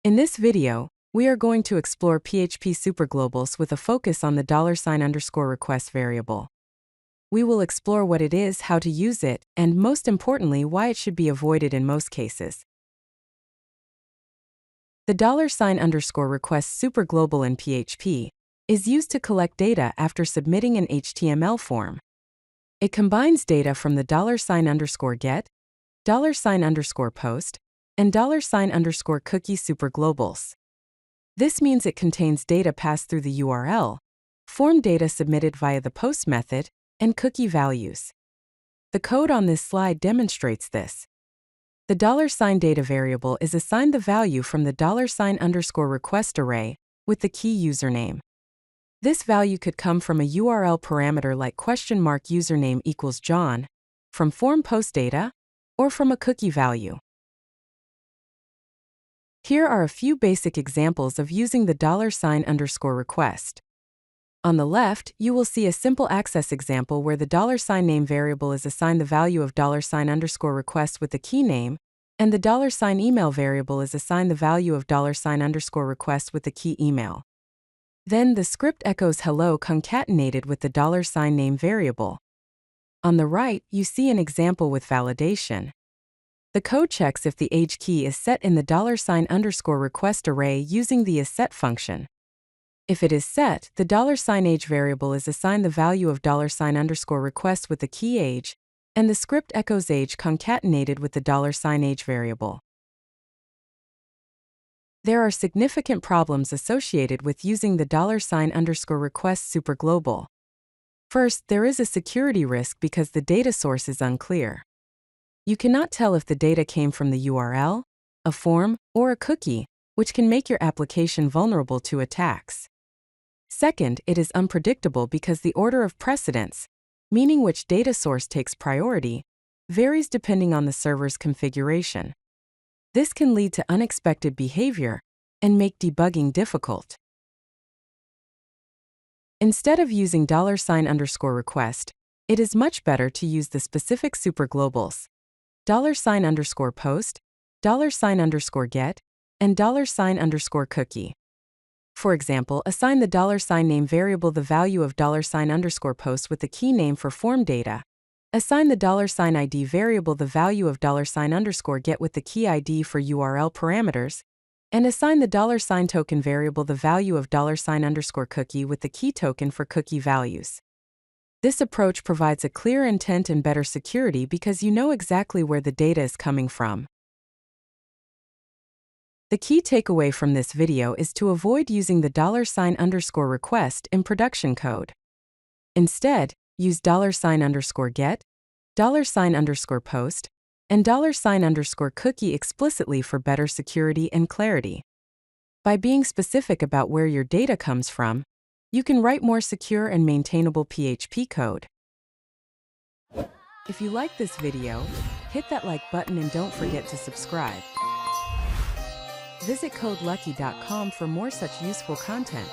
In this video, we are going to explore PHP Superglobals with a focus on the $_request variable. We will explore what it is, how to use it, and most importantly, why it should be avoided in most cases. The $_request superglobal in PHP is used to collect data after submitting an HTML form. It combines data from the $_get, $_post, and $_cookie superglobals. This means it contains data passed through the URL, form data submitted via the post method, and cookie values. The code on this slide demonstrates this. The $data variable is assigned the value from the $_request array with the key username. This value could come from a URL parameter like $username equals John, from form post data, or from a cookie value. Here are a few basic examples of using the $_request. On the left, you will see a simple access example where the $name variable is assigned the value of $_request with the key name, and the $email variable is assigned the value of $_request with the key email. Then the script echoes hello concatenated with the $name variable. On the right, you see an example with validation. The code checks if the age key is set in the $_request array using the isSet function. If it is set, the $age variable is assigned the value of $_request with the key age, and the script echoes age concatenated with the $age variable. There are significant problems associated with using the $_request superglobal. First, there is a security risk because the data source is unclear. You cannot tell if the data came from the URL, a form, or a cookie, which can make your application vulnerable to attacks. Second, it is unpredictable because the order of precedence, meaning which data source takes priority, varies depending on the server's configuration. This can lead to unexpected behavior and make debugging difficult. Instead of using $_request, it is much better to use the specific superglobals: $_post, $_get, and $_cookie. For example, assign the $name variable the value of $_post with the key name for form data. Assign the $ID variable the value of $_get with the key ID for URL parameters, and assign the $token variable the value of $_cookie with the key token for cookie values. This approach provides a clear intent and better security because you know exactly where the data is coming from. The key takeaway from this video is to avoid using the $_request in production code. Instead, use $_get, $_post, and $_cookie explicitly for better security and clarity. By being specific about where your data comes from, you can write more secure and maintainable PHP code. If you like this video, hit that like button and don't forget to subscribe. Visit codelucky.com for more such useful content.